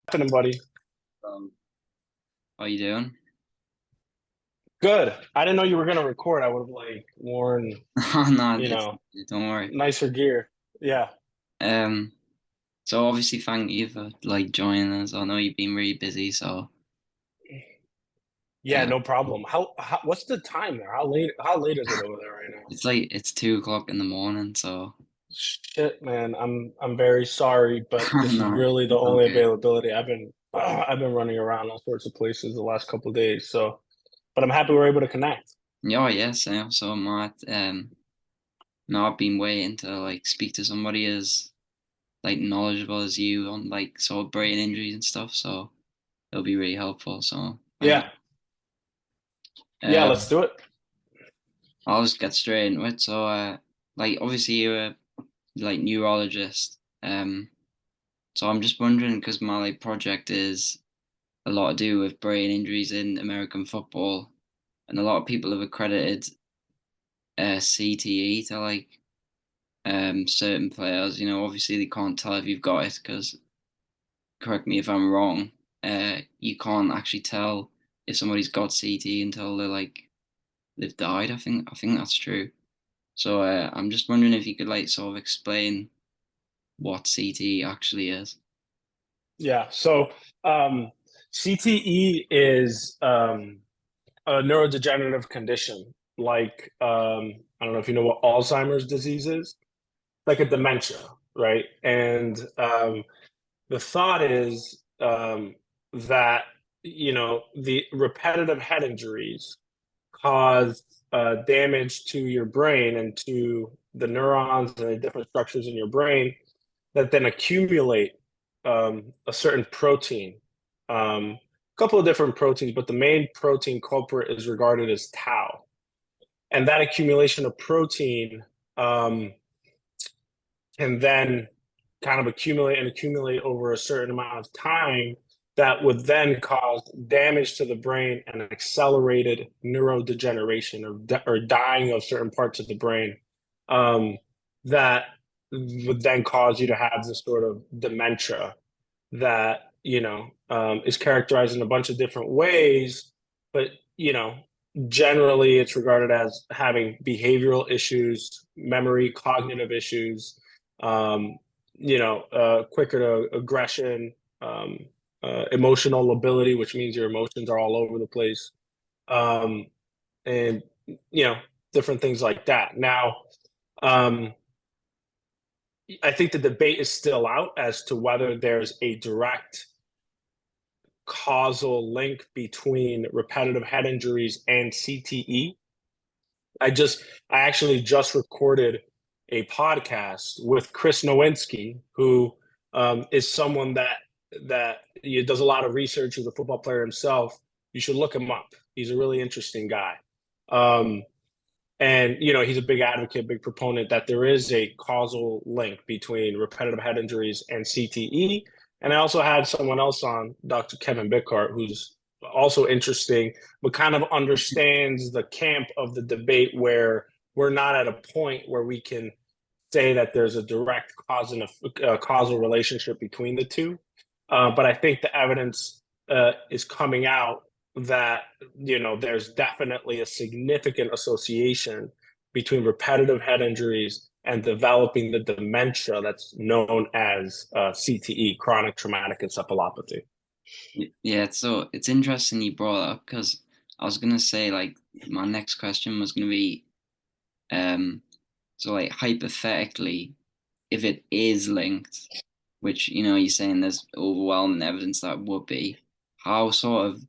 Happening, buddy? Um, how you doing? Good. I didn't know you were gonna record. I would have worn, Oh, no, you it's know, don't worry. nicer gear. Yeah. Um, so obviously thank you for joining us. I know you've been really busy, so Yeah, uh, no problem. How what's the time there? How late is it over there right now? it's 2 o'clock in the morning, so Shit, man. I'm very sorry, but this is no, really the it's only okay. availability. I've been running around all sorts of places the last couple of days, so but I'm happy we're able to connect. Yeah, yes, so Matt, no, I've been waiting to speak to somebody as knowledgeable as you on sort of brain injuries and stuff, so it'll be really helpful. So thank you. Yeah. Yeah, let's Um, do it. I'll just get straight into it. So obviously you're a neurologist. So I'm just wondering because my project is a lot to do with brain injuries in American football, and a lot of people have accredited CTE to certain players. Obviously they can't tell if you've got it because, correct me if I'm wrong, you can't actually tell if somebody's got CTE until they've died. I think that's true. So I'm just wondering if you could sort of explain what CTE actually is. Yeah. So CTE is a neurodegenerative condition I don't know if you know what Alzheimer's disease is, like a dementia, right? And the thought is that the repetitive head injuries cause damage to your brain and to the neurons and the different structures in your brain that then accumulate a certain protein. A couple of different proteins, but the main protein culprit is regarded as tau. And that accumulation of protein um, can then kind of accumulate over a certain amount of time that would then cause damage to the brain and accelerated neurodegeneration or dying of certain parts of the brain um, that would then cause you to have this sort of dementia that is characterized in a bunch of different ways, but generally it's regarded as having behavioral issues, memory, cognitive issues, um, quicker to aggression, emotional lability, which means your emotions are all over the place, um, and you know different things like that. Now, um, I think the debate is still out as to whether there's a direct causal link between repetitive head injuries and CTE. I just I actually just recorded a podcast with Chris Nowinski, who is someone that does a lot of research. He's a football player himself. You should look him up. He's a really interesting guy. Um, and he's a big advocate, big proponent that there is a causal link between repetitive head injuries and CTE. And I also had someone else on, Dr. Kevin Bickart, who's also interesting, but kind of understands the camp of the debate where we're not at a point where we can say that there's a direct causal relationship between the two. But I think the evidence is coming out that there's definitely a significant association between repetitive head injuries and developing the dementia that's known as CTE, chronic traumatic encephalopathy. Yeah, so it's interesting you brought that up because I was gonna say my next question was gonna be so hypothetically if it is linked, which you're saying there's overwhelming evidence that would be, how sort of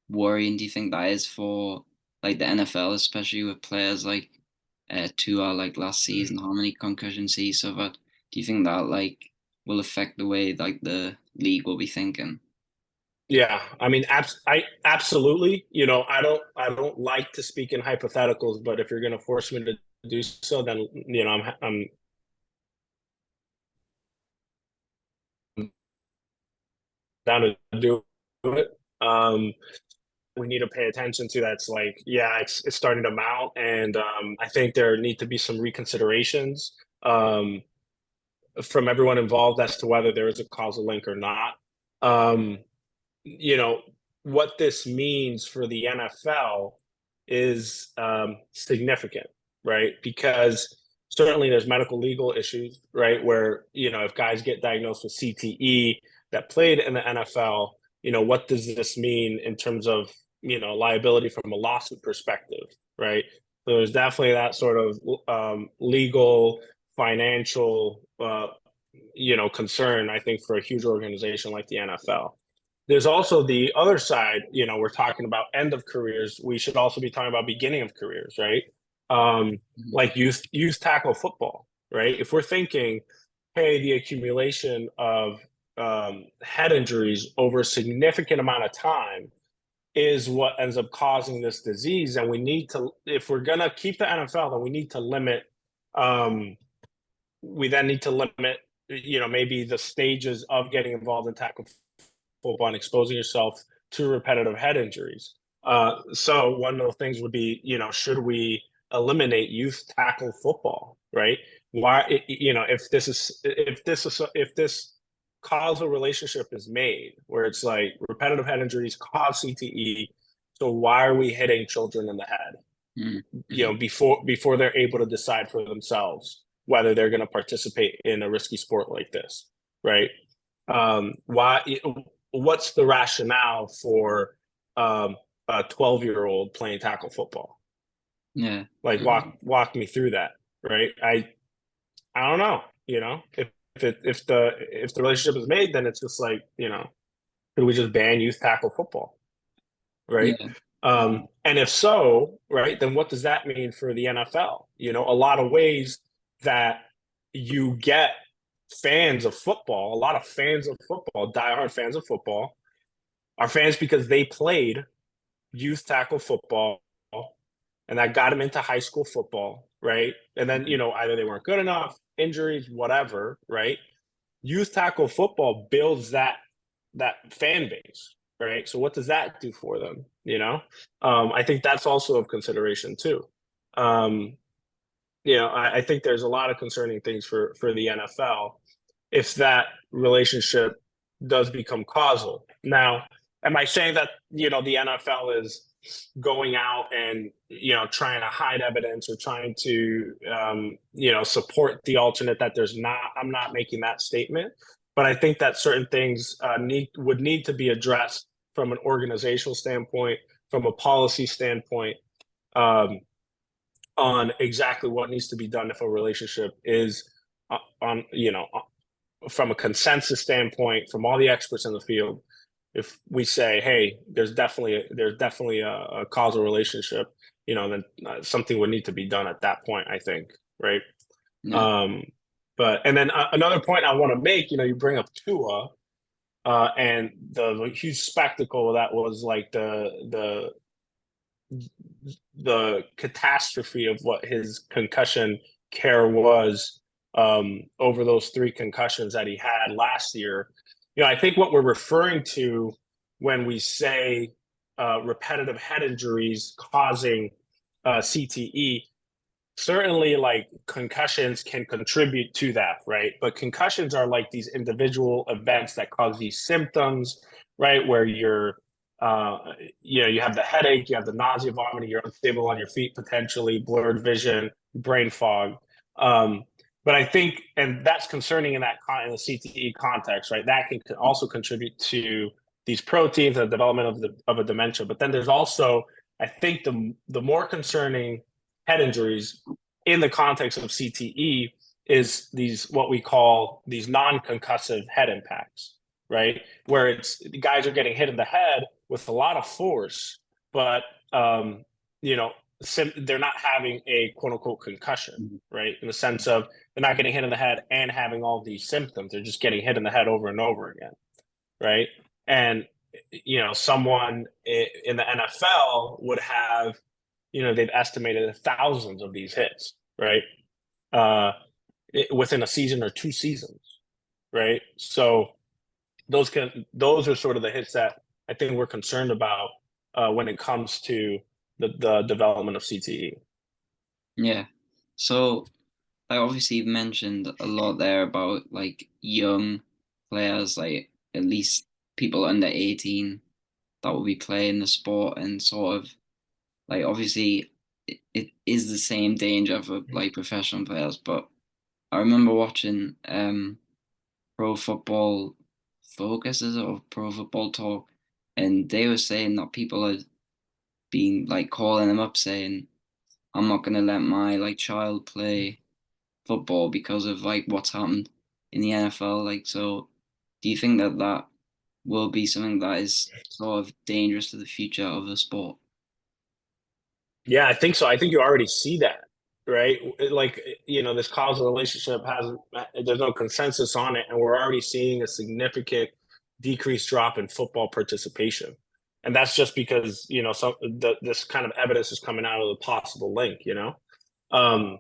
worrying do you think that is for the NFL, especially with players Tua last season, how many concussions he suffered? Do you think that will affect the way the league will be thinking? Yeah, I mean, I absolutely. I don't like to speak in hypotheticals, but if you're going to force me to do so, then I'm down to do it. We need to pay attention to that's yeah, it's starting to mount, and I think there need to be some reconsiderations um, from everyone involved as to whether there is a causal link or not. Um, you know, what this means for the NFL is significant, right? Because certainly there's medical legal issues, right? Where, if guys get diagnosed with CTE that played in the NFL, what does this mean in terms of, liability from a lawsuit perspective, right? So there's definitely that sort of legal, financial, concern, I think, for a huge organization like the NFL. There's also the other side, we're talking about end of careers. We should also be talking about beginning of careers, right? Mhm. Like youth tackle football, right? If we're thinking, hey, the accumulation of head injuries over a significant amount of time is what ends up causing this disease. And we need to, if we're going to keep the NFL, then we need to limit, um, we then need to limit, maybe the stages of getting involved in tackle football and exposing yourself to repetitive head injuries. So one of the things would be, should we eliminate youth tackle football, right? Why, if this causal relationship is made where it's like repetitive head injuries cause CTE, so why are we hitting children in the head? Mhm. Before they're able to decide for themselves whether they're going to participate in a risky sport like this, right? Why? What's the rationale for a 12-year-old playing tackle football? Yeah. Like Mhm. walk me through that, right? I don't know. If the relationship is made, then it's just like, could we just ban youth tackle football, right? Yeah. Mhm. And if so, right, then what does that mean for the NFL? A lot of ways that you get fans of football, a lot of fans of football, diehard fans of football, are fans because they played youth tackle football and that got them into high school football, right? And then, Mhm. either they weren't good enough, injuries, whatever, right? Youth tackle football builds that fan base, right? So what does that do for them? I think that's also of consideration too. Um, I think there's a lot of concerning things for the NFL if that relationship does become causal. Now, am I saying that the NFL is going out and trying to hide evidence or trying to support the alternate that there's not? I'm not making that statement, but I think that certain things would need to be addressed from an organizational standpoint, from a policy standpoint. On exactly what needs to be done if a relationship is on from a consensus standpoint from all the experts in the field. If we say, hey, there's definitely a causal relationship, then something would need to be done at that point, I think, right? Yeah. um but and then another point I want to make, you bring up Tua, and the huge spectacle that was like the catastrophe of what his concussion care was, over those three concussions that he had last year. I think what we're referring to when we say repetitive head injuries causing CTE, certainly like concussions can contribute to that, right? But concussions are like these individual events that cause these symptoms, right? Where uh, you have the headache, you have the nausea, vomiting, you're unstable on your feet, potentially blurred vision, brain fog. Um, but I think, and that's concerning in the CTE context, right? That can also contribute to these proteins and the development of a dementia. But then there's also, I think, the more concerning head injuries in the context of CTE is these what we call these non-concussive head impacts, right? Where it's the guys are getting hit in the head with a lot of force, but um, you know, they're not having a quote unquote concussion, Mhm. right? In the sense of they're not getting hit in the head and having all these symptoms. They're just getting hit in the head over and over again, right? And someone in the NFL would have, they've estimated thousands of these hits, right? Uh, Within a season or two seasons, right? So those are sort of the hits that I think we're concerned about when it comes to the development of CTE. Yeah. So, like, obviously you've mentioned a lot there about like young players, like at least people under 18 that will be playing the sport and sort of like obviously it is the same danger for like professional players, but I remember watching Pro Football Focus or Pro Football Talk, and they were saying that people are being like calling them up saying, I'm not gonna let my like child play football because of like what's happened in the NFL. Like, so do you think that that will be something that is sort of dangerous to the future of the sport? Yeah, I think so. I think you already see that, right? Like, this causal relationship hasn't, there's no consensus on it, and we're already seeing a significant decreased drop in football participation. And that's just because, this kind of evidence is coming out of the possible link. Um,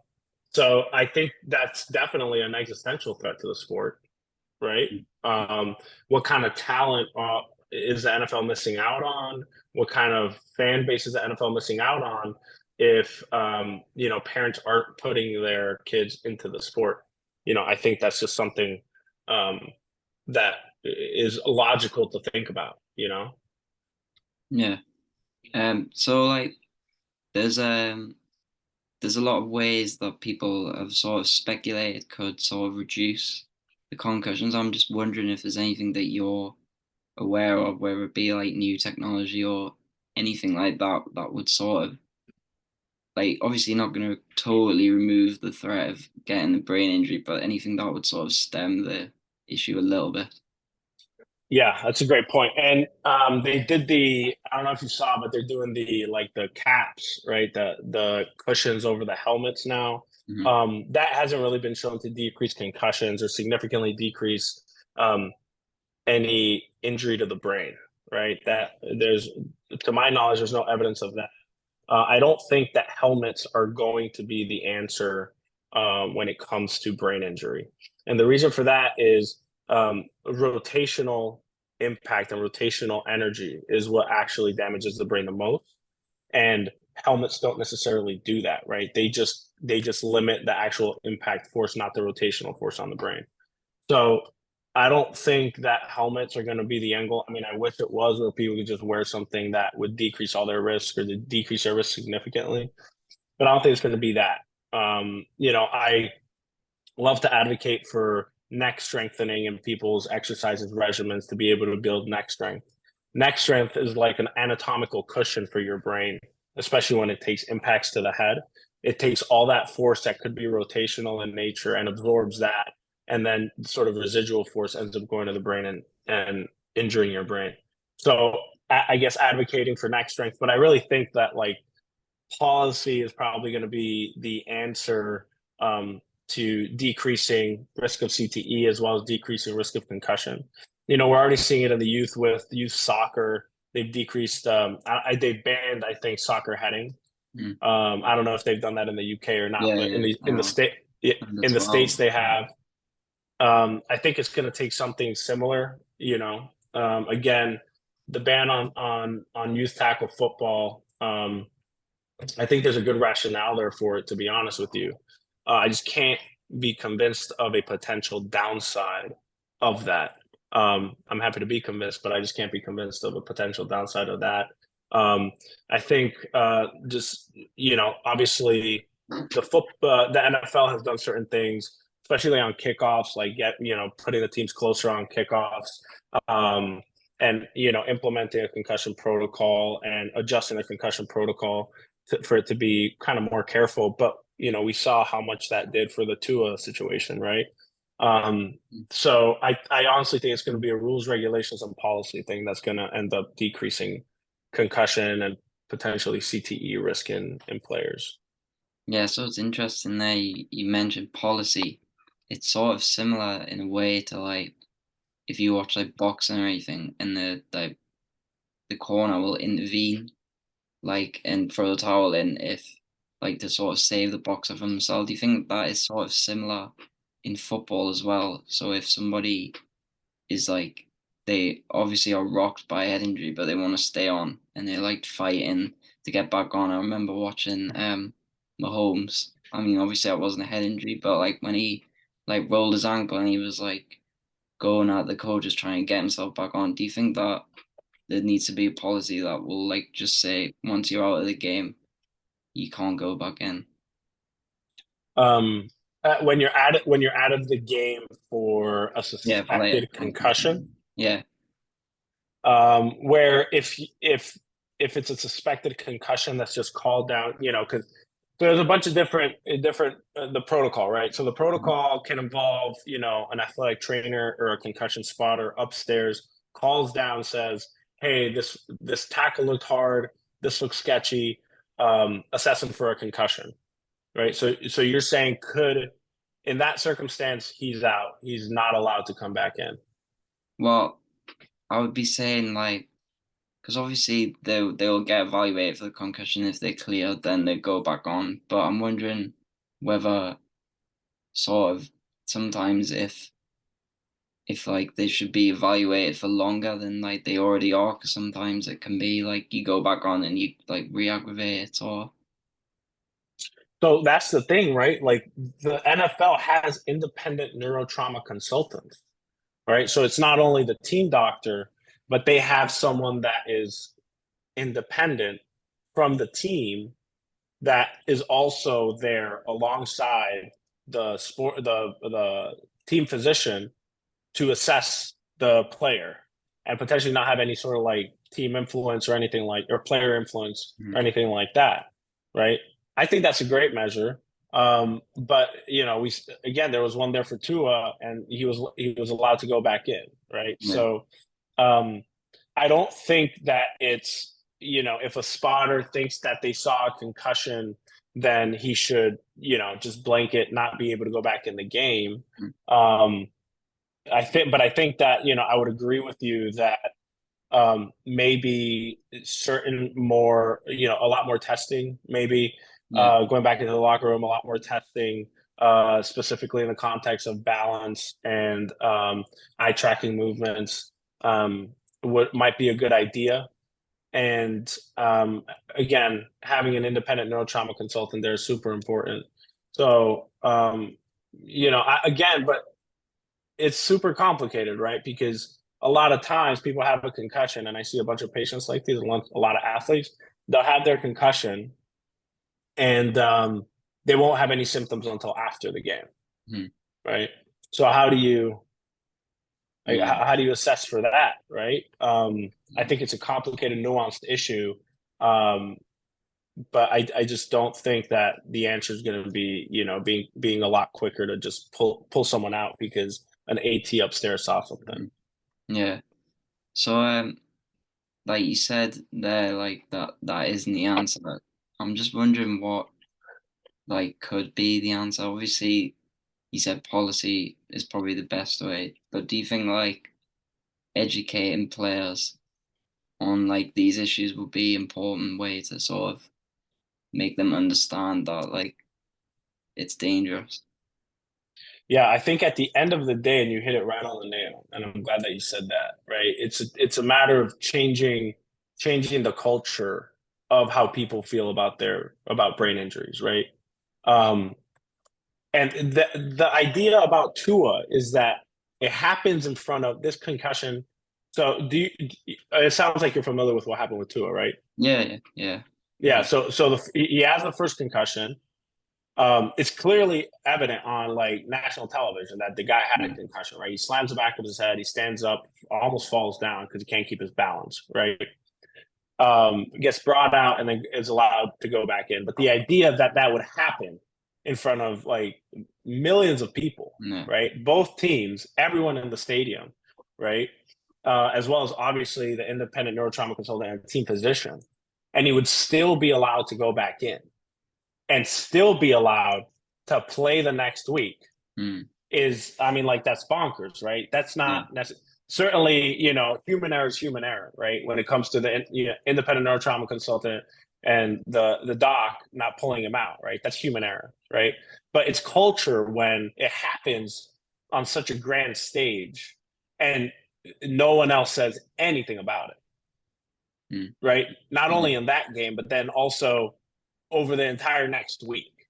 so I think that's definitely an existential threat to the sport, right? What kind of talent is the NFL missing out on? What kind of fan base is the NFL missing out on if parents aren't putting their kids into the sport? I think that's just something um, that is logical to think about. Yeah. So like there's um there's a lot of ways that people have sort of speculated could sort of reduce the concussions. I'm just wondering if there's anything that you're aware of, whether it be like new technology or anything like that, that would sort of like obviously not going to totally remove the threat of getting the brain injury, but anything that would sort of stem the issue a little bit. Yeah, that's a great point. And they did I don't know if you saw, but they're doing the caps, right? The cushions over the helmets now. Hmm. That hasn't really been shown to decrease concussions or significantly decrease um, any injury to the brain, right? To my knowledge, there's no evidence of that. I don't think that helmets are going to be the answer when it comes to brain injury. And the reason for that is rotational impact and rotational energy is what actually damages the brain the most. And helmets don't necessarily do that, right? They just limit the actual impact force, not the rotational force on the brain. So I don't think that helmets are going to be the end goal. I mean, I wish it was where people could just wear something that would decrease all their risk or to decrease their risk significantly, but I don't think it's going to be that. I love to advocate for neck strengthening in people's exercises regimens to be able to build neck strength. Neck strength is like an anatomical cushion for your brain, especially when it takes impacts to the head. It takes all that force that could be rotational in nature and absorbs that, and then sort of residual force ends up going to the brain and injuring your brain. So I guess advocating for neck strength, but I really think that like policy is probably going to be the answer to decreasing risk of CTE as well as decreasing risk of concussion. We're already seeing it in the youth with youth soccer. They've decreased. They banned, I think, soccer heading. Mm. I don't know if they've done that in the UK or not, Yeah, but in yeah. the in the state Under in the 12. states they have. I think it's going to take something similar. Again, the ban on youth tackle football. I think there's a good rationale there for it, to be honest with you. I just can't be convinced of a potential downside of that. I'm happy to be convinced, but I just can't be convinced of a potential downside of that. I think obviously the NFL has done certain things, especially on kickoffs, like putting the teams closer on kickoffs. And implementing a concussion protocol and adjusting the concussion protocol for it to be kind of more careful. But we saw how much that did for the Tua situation, right? So I honestly think it's going to be a rules, regulations, and policy thing that's going to end up decreasing concussion and potentially CTE risk in players. Yeah, so it's interesting there you mentioned policy. It's sort of similar in a way to like if you watch like boxing or anything and the corner will intervene like and throw the towel in if like to sort of save the boxer from himself. Do you think that is sort of similar in football as well? So if somebody is like they obviously are rocked by a head injury, but they want to stay on and they like fighting to get back on. I remember watching Mahomes. I mean, obviously that wasn't a head injury, but like when he like rolled his ankle and he was like going at the coach, just trying to get himself back on. Do you think that there needs to be a policy that will like just say once you're out of the game, you can't go back in? Um, when you're out of the game for a Yeah, for like a suspected concussion, concussion. Yeah, where if it's a suspected concussion that's just called down, because there's a bunch of different the protocol, right? So the protocol can involve, an athletic trainer or a concussion spotter upstairs calls down, says, "Hey, this tackle looked hard. This looks sketchy. Assess him for a concussion." Right. So you're saying could in that circumstance he's out. He's not allowed to come back in. well, I would be saying like because obviously they'll get evaluated for the concussion. If they're clear, then they go back on. But I'm wondering whether sort of sometimes if like they should be evaluated for longer than like they already are, because sometimes it can be like you go back on and you like re-aggravate it or So that's the thing, right? Like the NFL has independent neurotrauma consultants, right? So it's not only the team doctor, but they have someone that is independent from the team that is also there alongside the team physician to assess the player and potentially not have any sort of like team influence or anything like or player influence or Mhm. anything like that, right? I think that's a great measure. But we again there was one there for Tua, and he was allowed to go back in, right? Yeah. So um, I don't think that it's if a spotter thinks that they saw a concussion, then he should just blanket not be able to go back in the game. Mhm. Um, I think that I would agree with you that maybe certain more a lot more testing, maybe Yeah. going back into the locker room, a lot more testing, specifically in the context of balance and eye tracking movements, what might be a good idea. And again, having an independent neurotrauma consultant there is super important. So again, but it's super complicated, right? Because a lot of times people have a concussion, and I see a bunch of patients like these, a lot of athletes, they'll have their concussion and they won't have any symptoms until after the game, Mhm. right? So how do you like, Yeah. how do you assess for that, right? I Yeah. think it's a complicated, nuanced issue, um, but I just don't think that the answer is going to be being a lot quicker to just pull someone out because an AT upstairs saw something. Mhm. Yeah. So like you said there, like that isn't the answer. I'm just wondering what like could be the answer. Obviously, you said policy is probably the best way, but do you think like educating players on like these issues would be important way to sort of make them understand that like it's dangerous? Yeah, I think at the end of the day, and you hit it right on the nail, and I'm glad that you said that, right? It's a matter of changing the culture of how people feel about brain injuries, right? Um, and the idea about Tua is that it happens in front of this concussion. So it sounds like you're familiar with what happened with Tua, right? Yeah, yeah, yeah. Yeah, he has the first concussion. It's clearly evident on like national television that the guy had a Yeah. concussion, right? He slams the back of his head, he stands up, almost falls down because he can't keep his balance, right? Gets brought out and then is allowed to go back in. But the idea that that would happen in front of like millions of people, Yeah. right? Both teams, everyone in the stadium, right? As well as obviously the independent neurotrauma consultant and team physician, and he would still be allowed to go back in and still be allowed to play the next week Mm. is, I mean, like that's bonkers, right? That's Yeah. not necessarily. Certainly, human error is human error, right? When it comes to the independent neurotrauma consultant and the doc not pulling him out, right? That's human error, right? But it's culture when it happens on such a grand stage and no one else says anything about it, Mm. right? Not Yeah. only in that game, but then also over the entire next week,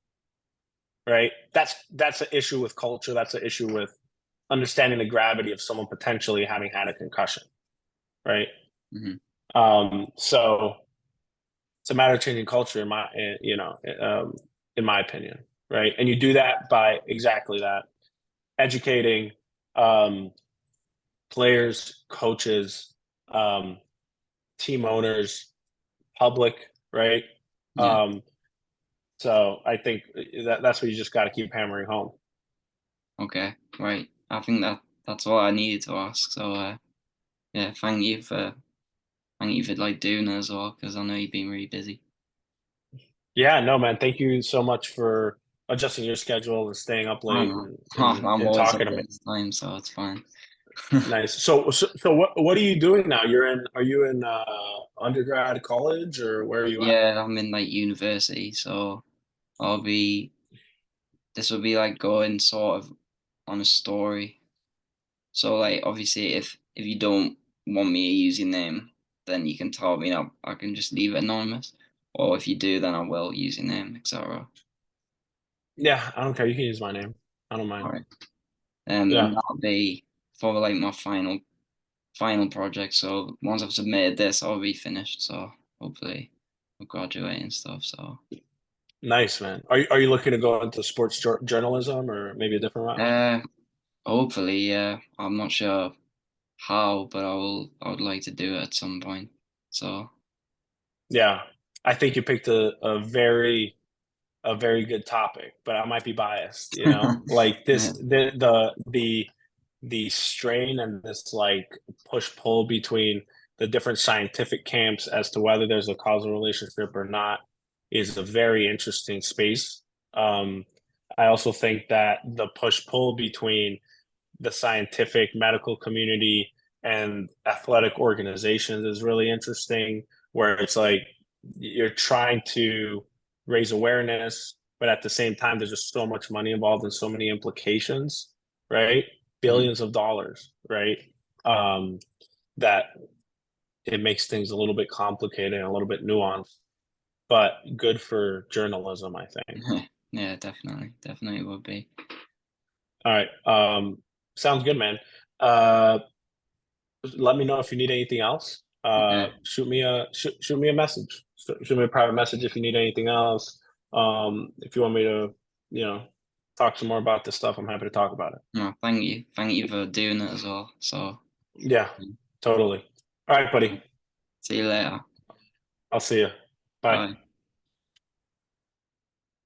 right? That's an issue with culture. That's an issue with understanding the gravity of someone potentially having had a concussion, right? Hmm. So it's a matter of changing culture in my, in my opinion, right? And you do that by exactly that, educating um, players, coaches, um, team owners, public, right? Yeah. Um, so I think that's what you just got to keep hammering home. Okay. Right. I think that's all I needed to ask. So yeah, thank you for like doing it as well, because I know you've been really busy. Yeah, no, man. Thank you so much for adjusting your schedule and staying up I don't late know. and, I'm and always up talking to me. this time, so it's fine. Nice. So what are you doing now? Are you in undergrad, college, or where are you at? Yeah, I'm in like university, so I'll be this will be like going sort of on a story. So like obviously if you don't want me to use your name, then you can tell me now I can just leave it anonymous. Or if you do, then I will use your name, etc. Yeah, I don't care. You can use my name. I don't mind. All right. And Yeah, that'll be for like my final project. So once I've submitted this, I'll be finished. So hopefully I'll graduate and stuff. So nice, man. Are you looking to go into sports journalism or maybe a different route? uh hopefully, yeah. I'm not sure how, but I would like to do it at some point. So Yeah, I think you picked a very good topic, but I might be biased, like yeah. the strain and this like push pull between the different scientific camps as to whether there's a causal relationship or not is a very interesting space. Um, I also think that the push pull between the scientific medical community and athletic organizations is really interesting, where it's like you're trying to raise awareness, but at the same time, there's just so much money involved and so many implications, right? Mm. Billions of dollars, right? Um, that it makes things a little bit complicated and a little bit nuanced, but good for journalism, I think. Yeah, definitely would be. All right. Sounds good, man. Uh, let me know if you need anything else. Yeah, Shoot me a message. Shoot me a private message if you need anything else. If you want me to, you know, talk some more about this stuff, I'm happy to talk about it. no, thank you for doing it as well. So Yeah, mm, totally. All right, buddy. see you later. I'll see you. Bye. Bye.